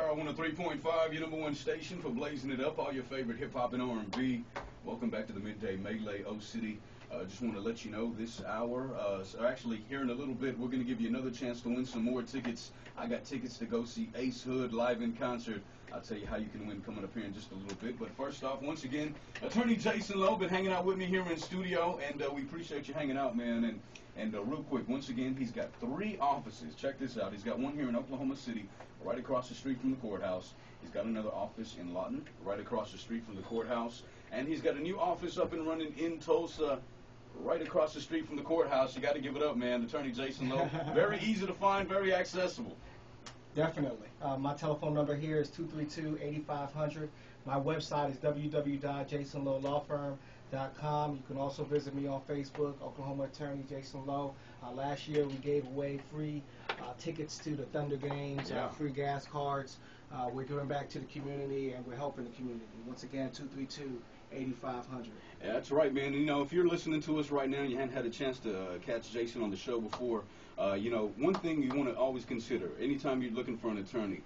Star 103.5, your number one station for blazing it up, all your favorite hip-hop and R&B. Welcome back to the Midday Melee, O-City. Just want to let you know this hour, so actually here in a little bit, we're going to give you another chance to win some more tickets. I got tickets to go see Ace Hood live in concert. I'll tell you how you can win coming up here in just a little bit. But first off, once again, Attorney Jason Lowe been hanging out with me here in studio, and we appreciate you hanging out, man. And real quick, once again, he's got 3 offices. Check this out. He's got one here in Oklahoma City, right across the street from the courthouse. He's got another office in Lawton, right across the street from the courthouse. And he's got a new office up and running in Tulsa, right across the street from the courthouse. You got to give it up, man. Attorney Jason Lowe. Very easy to find, very accessible. Definitely. My telephone number here is 232-8500. My website is www.jasonlowelawfirm.com. You can also visit me on Facebook, Oklahoma Attorney Jason Lowe. Last year we gave away free tickets to the Thunder games, free gas cards. We're giving back to the community, and we're helping the community. Once again, 232-8500. Yeah, that's right, man. You know, if you're listening to us right now and you hadn't had a chance to catch Jason on the show before, you know, one thing you want to always consider anytime you're looking for an attorney,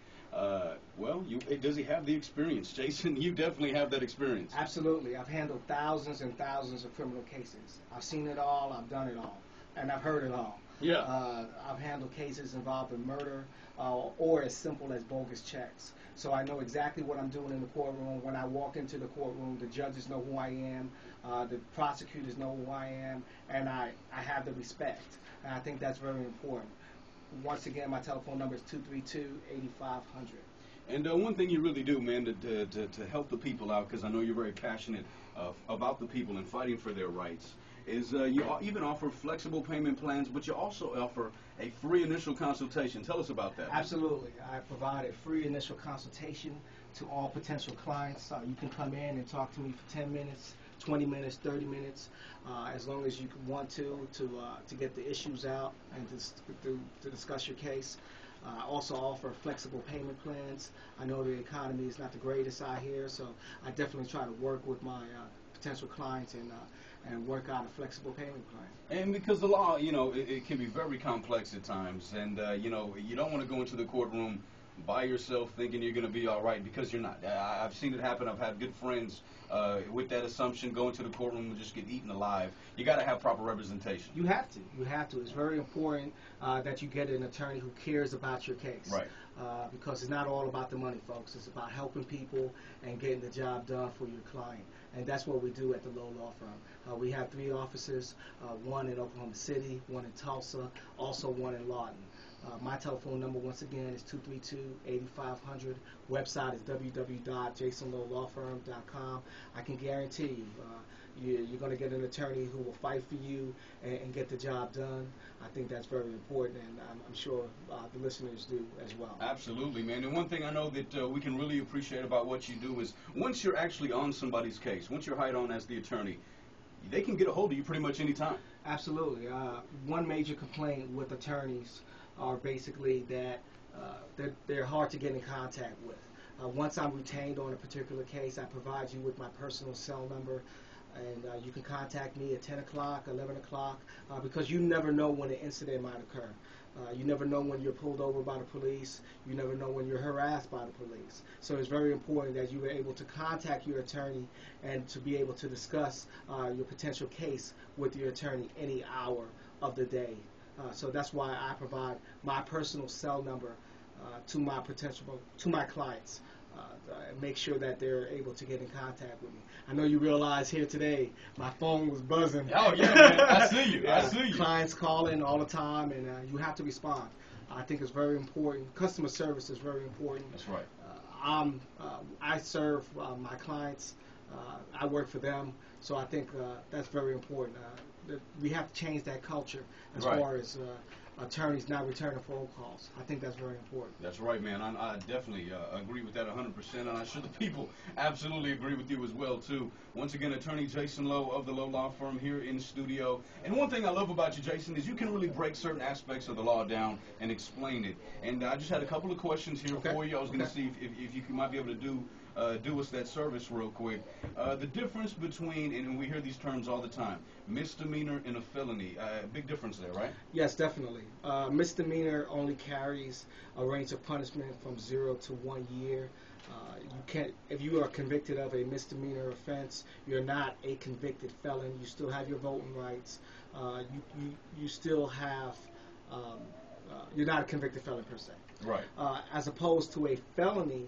well, does he have the experience? Jason, you definitely have that experience. Absolutely. I've handled thousands and thousands of criminal cases. I've seen it all, I've done it all, and I've heard it all. Yeah. I've handled cases involving murder or as simple as bogus checks. So I know exactly what I'm doing in the courtroom. When I walk into the courtroom, the judges know who I am, the prosecutors know who I am, and I have the respect. And I think that's very important. Once again, my telephone number is 232-8500. And one thing you really do, man, to help the people out, because I know you're very passionate about the people and fighting for their rights, is you even offer flexible payment plans, but you also offer a free initial consultation. Tell us about that. Absolutely. I provide a free initial consultation to all potential clients. You can come in and talk to me for 10 minutes, 20 minutes, 30 minutes, as long as you want to get the issues out and to discuss your case. I also offer flexible payment plans. I know the economy is not the greatest out here, so I definitely try to work with my potential clients and work out a flexible payment plan. And because the law, you know, it can be very complex at times, and you know, you don't want to go into the courtroom by yourself thinking you're going to be all right, because you're not. I've seen it happen. I've had good friends with that assumption go into the courtroom and just get eaten alive. You got to have proper representation. You have to. You have to. It's very important that you get an attorney who cares about your case. Right. Because it's not all about the money, folks. It's about helping people and getting the job done for your client. And that's what we do at the Lowe Law Firm. We have 3 offices, one in Oklahoma City, one in Tulsa, also one in Lawton. My telephone number, once again, is 232-8500. Website is www.jasonlowelawfirm.com. I can guarantee you, you're going to get an attorney who will fight for you and get the job done. I think that's very important, and I'm sure the listeners do as well. Absolutely, man. And one thing I know that we can really appreciate about what you do is once you're actually on somebody's case, once you're hired on as the attorney, they can get a hold of you pretty much any time. Absolutely. One major complaint with attorneys are basically that they're hard to get in contact with. Once I'm retained on a particular case, I provide you with my personal cell number, and you can contact me at 10 o'clock, 11 o'clock, because you never know when an incident might occur. You never know when you're pulled over by the police. You never know when you're harassed by the police. So it's very important that you are able to contact your attorney and to be able to discuss your potential case with your attorney any hour of the day. So that's why I provide my personal cell number to my clients. Make sure that they're able to get in contact with me. I know you realize here today my phone was buzzing. Oh yeah, man. I see you. Yeah, I see you. Clients calling all the time, and you have to respond. I think it's very important. Customer service is very important. That's right. I serve my clients. I work for them, so I think that's very important. We have to change that culture as far as attorneys not returning phone calls. I think that's very important. That's right, man. I definitely agree with that 100%, and I'm sure the people absolutely agree with you as well, too. Once again, Attorney Jason Lowe of the Lowe Law Firm here in studio. And one thing I love about you, Jason, is you can really break certain aspects of the law down and explain it. And I just had a couple of questions here for you. I was going to see if you might be able to do do us that service real quick. The difference between, and we hear these terms all the time, misdemeanor and a felony. Big difference there, right? Yes, definitely. Misdemeanor only carries a range of punishment from 0 to 1 year. You can't, if you are convicted of a misdemeanor offense, you're not a convicted felon. You still have your voting rights. You still have, you're not a convicted felon per se. Right. As opposed to a felony,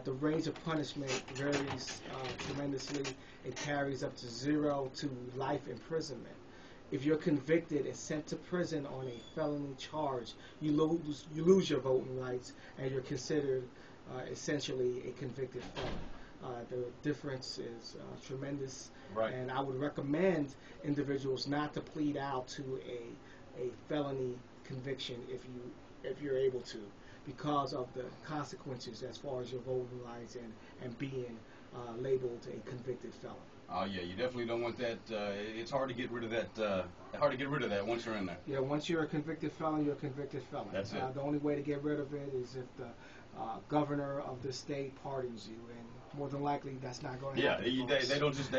the range of punishment varies tremendously. It carries up to 0 to life imprisonment. If you're convicted and sent to prison on a felony charge, you lose your voting rights, and you're considered essentially a convicted felon. The difference is tremendous, right. And I would recommend individuals not to plead out to a felony conviction if you're able to, because of the consequences as far as your voting rights and being labeled a convicted felon. Oh yeah, you definitely don't want that. It's hard to get rid of that. Hard to get rid of that once you're in there. Yeah, once you're a convicted felon, you're a convicted felon. That's it. The only way to get rid of it is if the governor of the state pardons you, and more than likely that's not going to happen. Yeah, they don't just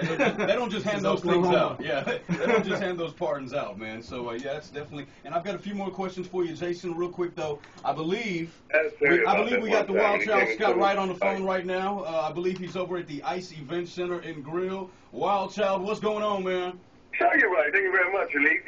hand those things out. Yeah, they don't just hand those pardons out, man. So yeah, that's definitely. And I've got a few more questions for you, Jason. Real quick though, I believe we got the Wild Child Scott Wright on the phone right now. I believe he's over at the ICE Event Center and Grill. Wild Child, what's going on, man? Sure, you're right. Thank you very much, Elite.